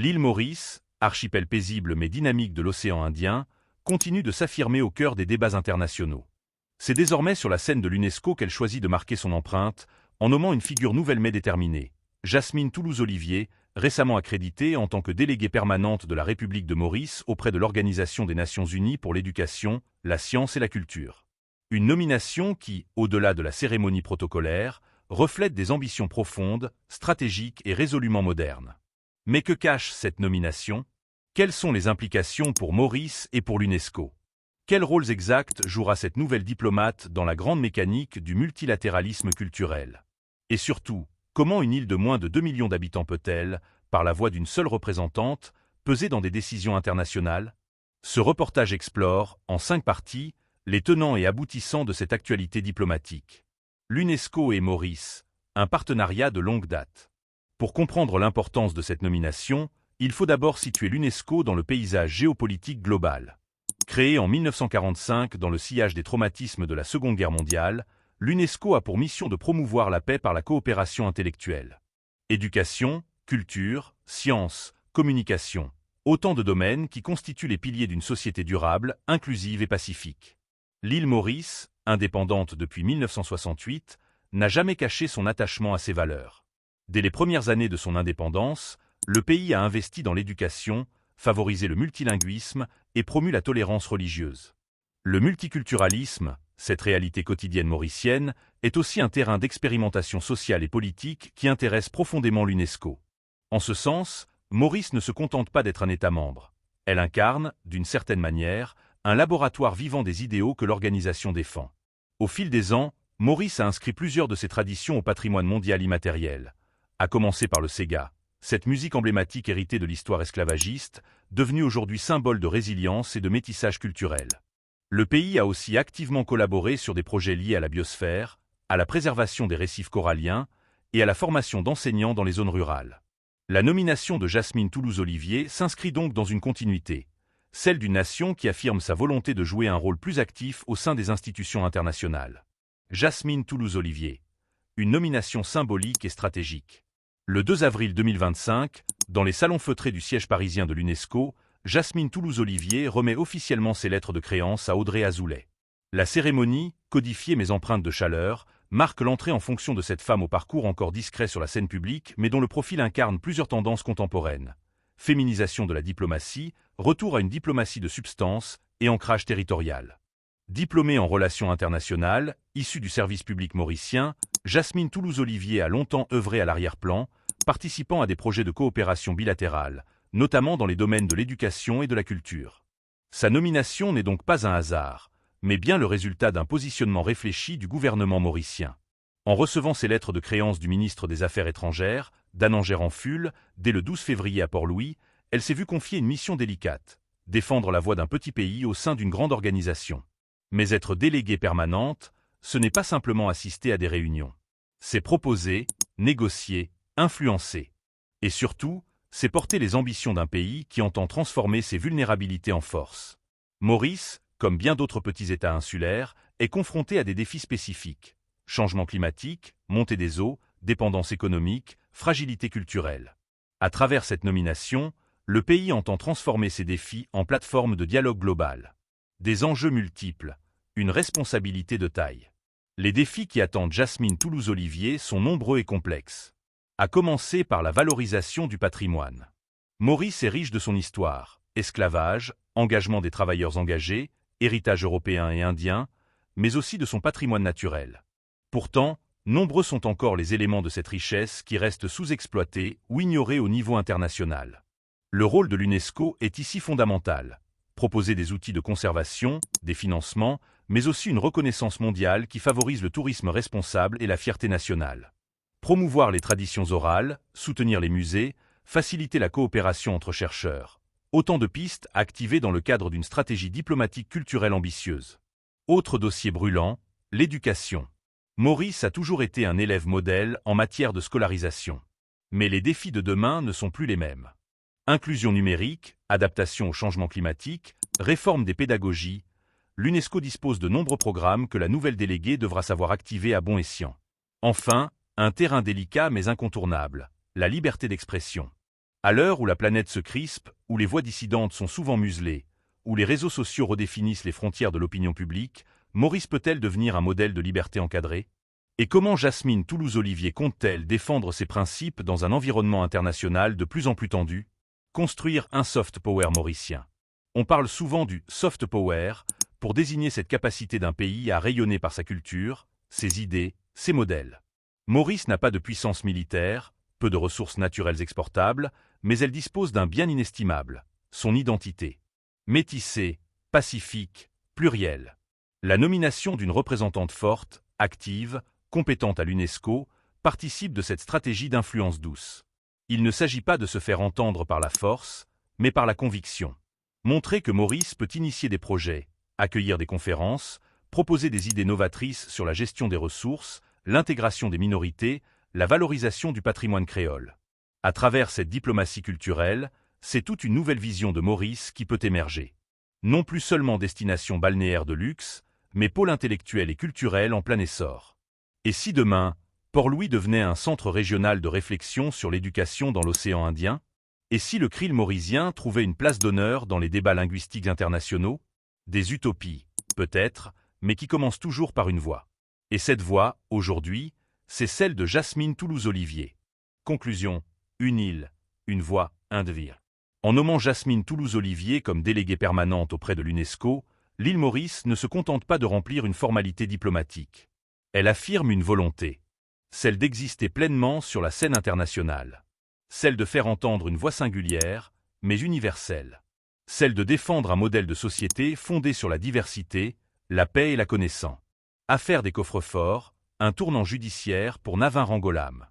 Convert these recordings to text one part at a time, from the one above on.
L'île Maurice, archipel paisible mais dynamique de l'océan Indien, continue de s'affirmer au cœur des débats internationaux. C'est désormais sur la scène de l'UNESCO qu'elle choisit de marquer son empreinte, en nommant une figure nouvelle mais déterminée, Jasmine Toulouse-Olivier, récemment accréditée en tant que déléguée permanente de la République de Maurice auprès de l'Organisation des Nations Unies pour l'éducation, la science et la culture. Une nomination qui, au-delà de la cérémonie protocolaire, reflète des ambitions profondes, stratégiques et résolument modernes. Mais que cache cette nomination? Quelles sont les implications pour Maurice et pour l'UNESCO? Quels rôles exacts jouera cette nouvelle diplomate dans la grande mécanique du multilatéralisme culturel? Et surtout, comment une île de moins de 2 millions d'habitants peut-elle, par la voix d'une seule représentante, peser dans des décisions internationales? Ce reportage explore, en 5 parties, les tenants et aboutissants de cette actualité diplomatique. L'UNESCO et Maurice, un partenariat de longue date. Pour comprendre l'importance de cette nomination, il faut d'abord situer l'UNESCO dans le paysage géopolitique global. Créée en 1945 dans le sillage des traumatismes de la Seconde Guerre mondiale, l'UNESCO a pour mission de promouvoir la paix par la coopération intellectuelle. Éducation, culture, sciences, communication, autant de domaines qui constituent les piliers d'une société durable, inclusive et pacifique. L'île Maurice, indépendante depuis 1968, n'a jamais caché son attachement à ces valeurs. Dès les premières années de son indépendance, le pays a investi dans l'éducation, favorisé le multilinguisme et promu la tolérance religieuse. Le multiculturalisme, cette réalité quotidienne mauricienne, est aussi un terrain d'expérimentation sociale et politique qui intéresse profondément l'UNESCO. En ce sens, Maurice ne se contente pas d'être un État membre. Elle incarne, d'une certaine manière, un laboratoire vivant des idéaux que l'organisation défend. Au fil des ans, Maurice a inscrit plusieurs de ses traditions au patrimoine mondial immatériel, à commencer par le Sega, cette musique emblématique héritée de l'histoire esclavagiste, devenue aujourd'hui symbole de résilience et de métissage culturel. Le pays a aussi activement collaboré sur des projets liés à la biosphère, à la préservation des récifs coralliens et à la formation d'enseignants dans les zones rurales. La nomination de Jasmine Toulouse-Olivier s'inscrit donc dans une continuité, celle d'une nation qui affirme sa volonté de jouer un rôle plus actif au sein des institutions internationales. Jasmine Toulouse-Olivier, une nomination symbolique et stratégique. Le 2 avril 2025, dans les salons feutrés du siège parisien de l'UNESCO, Jasmine Toulouse-Olivier remet officiellement ses lettres de créance à Audrey Azoulay. La cérémonie, codifiée mais empreinte de chaleur, marque l'entrée en fonction de cette femme au parcours encore discret sur la scène publique mais dont le profil incarne plusieurs tendances contemporaines. Féminisation de la diplomatie, retour à une diplomatie de substance et ancrage territorial. Diplômée en relations internationales, issue du service public mauricien, Jasmine Toulouse-Olivier a longtemps œuvré à l'arrière-plan, participant à des projets de coopération bilatérale, notamment dans les domaines de l'éducation et de la culture. Sa nomination n'est donc pas un hasard, mais bien le résultat d'un positionnement réfléchi du gouvernement mauricien. En recevant ses lettres de créance du ministre des Affaires étrangères, Dan Angeranful, dès le 12 février à Port-Louis, elle s'est vue confier une mission délicate, défendre la voix d'un petit pays au sein d'une grande organisation. Mais être déléguée permanente, ce n'est pas simplement assister à des réunions. C'est proposer, négocier, influencer. Et surtout, c'est porter les ambitions d'un pays qui entend transformer ses vulnérabilités en force. Maurice, comme bien d'autres petits États insulaires, est confronté à des défis spécifiques. Changement climatique, montée des eaux, dépendance économique, fragilité culturelle. À travers cette nomination, le pays entend transformer ces défis en plateforme de dialogue global. Des enjeux multiples, une responsabilité de taille. Les défis qui attendent Jasmine Toulouse-Olivier sont nombreux et complexes. À commencer par la valorisation du patrimoine. Maurice est riche de son histoire, esclavage, engagement des travailleurs engagés, héritage européen et indien, mais aussi de son patrimoine naturel. Pourtant, nombreux sont encore les éléments de cette richesse qui restent sous-exploités ou ignorés au niveau international. Le rôle de l'UNESCO est ici fondamental. Proposer des outils de conservation, des financements, mais aussi une reconnaissance mondiale qui favorise le tourisme responsable et la fierté nationale. Promouvoir les traditions orales, soutenir les musées, faciliter la coopération entre chercheurs. Autant de pistes activées dans le cadre d'une stratégie diplomatique culturelle ambitieuse. Autre dossier brûlant, l'éducation. Maurice a toujours été un élève modèle en matière de scolarisation. Mais les défis de demain ne sont plus les mêmes. Inclusion numérique, adaptation au changement climatique, réforme des pédagogies, l'UNESCO dispose de nombreux programmes que la nouvelle déléguée devra savoir activer à bon escient. Enfin, un terrain délicat mais incontournable, la liberté d'expression. À l'heure où la planète se crispe, où les voix dissidentes sont souvent muselées, où les réseaux sociaux redéfinissent les frontières de l'opinion publique, Maurice peut-elle devenir un modèle de liberté encadrée? Et comment Jasmine Toulouse-Olivier compte-t-elle défendre ses principes dans un environnement international de plus en plus tendu? Construire un soft power mauricien. On parle souvent du soft power pour désigner cette capacité d'un pays à rayonner par sa culture, ses idées, ses modèles. Maurice n'a pas de puissance militaire, peu de ressources naturelles exportables, mais elle dispose d'un bien inestimable, son identité. Métissée, pacifique, plurielle. La nomination d'une représentante forte, active, compétente à l'UNESCO, participe de cette stratégie d'influence douce. Il ne s'agit pas de se faire entendre par la force, mais par la conviction. Montrer que Maurice peut initier des projets, accueillir des conférences, proposer des idées novatrices sur la gestion des ressources, l'intégration des minorités, la valorisation du patrimoine créole. À travers cette diplomatie culturelle, c'est toute une nouvelle vision de Maurice qui peut émerger. Non plus seulement destination balnéaire de luxe, mais pôle intellectuel et culturel en plein essor. Et si demain, Port-Louis devenait un centre régional de réflexion sur l'éducation dans l'océan Indien? Et si le krill mauricien trouvait une place d'honneur dans les débats linguistiques internationaux? Des utopies, peut-être, mais qui commencent toujours par une voix. Et cette voix, aujourd'hui, c'est celle de Jasmine Toulouse-Olivier. Conclusion, une île, une voix, un devir. En nommant Jasmine Toulouse-Olivier comme déléguée permanente auprès de l'UNESCO, l'île Maurice ne se contente pas de remplir une formalité diplomatique. Elle affirme une volonté, celle d'exister pleinement sur la scène internationale, celle de faire entendre une voix singulière, mais universelle, celle de défendre un modèle de société fondé sur la diversité, la paix et la connaissance. Affaire des coffres-forts, un tournant judiciaire pour Navin Rangolam.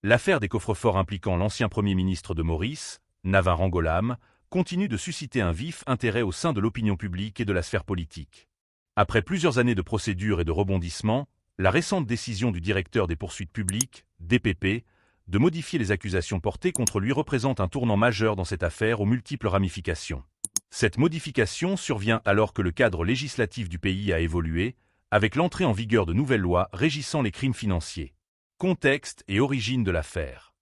L'affaire des coffres-forts impliquant l'ancien Premier ministre de Maurice, Navin Rangolam, continue de susciter un vif intérêt au sein de l'opinion publique et de la sphère politique. Après plusieurs années de procédures et de rebondissements, la récente décision du directeur des poursuites publiques, DPP, de modifier les accusations portées contre lui représente un tournant majeur dans cette affaire aux multiples ramifications. Cette modification survient alors que le cadre législatif du pays a évolué, avec l'entrée en vigueur de nouvelles lois régissant les crimes financiers. Contexte et origine de l'affaire.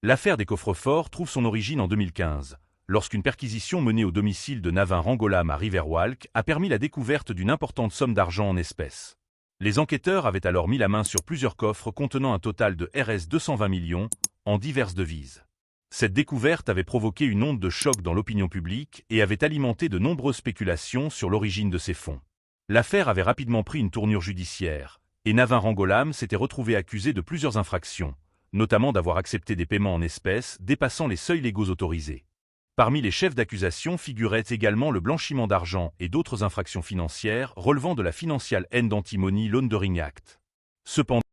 L'affaire des coffres-forts trouve son origine en 2015, lorsqu'une perquisition menée au domicile de Navin Rangolam à Riverwalk a permis la découverte d'une importante somme d'argent en espèces. Les enquêteurs avaient alors mis la main sur plusieurs coffres contenant un total de Rs 220 millions, en diverses devises. Cette découverte avait provoqué une onde de choc dans l'opinion publique et avait alimenté de nombreuses spéculations sur l'origine de ces fonds. L'affaire avait rapidement pris une tournure judiciaire, et Navin Rangolam s'était retrouvé accusé de plusieurs infractions, notamment d'avoir accepté des paiements en espèces dépassant les seuils légaux autorisés. Parmi les chefs d'accusation figurait également le blanchiment d'argent et d'autres infractions financières relevant de la Financial and Anti-Money Laundering Act. Cependant,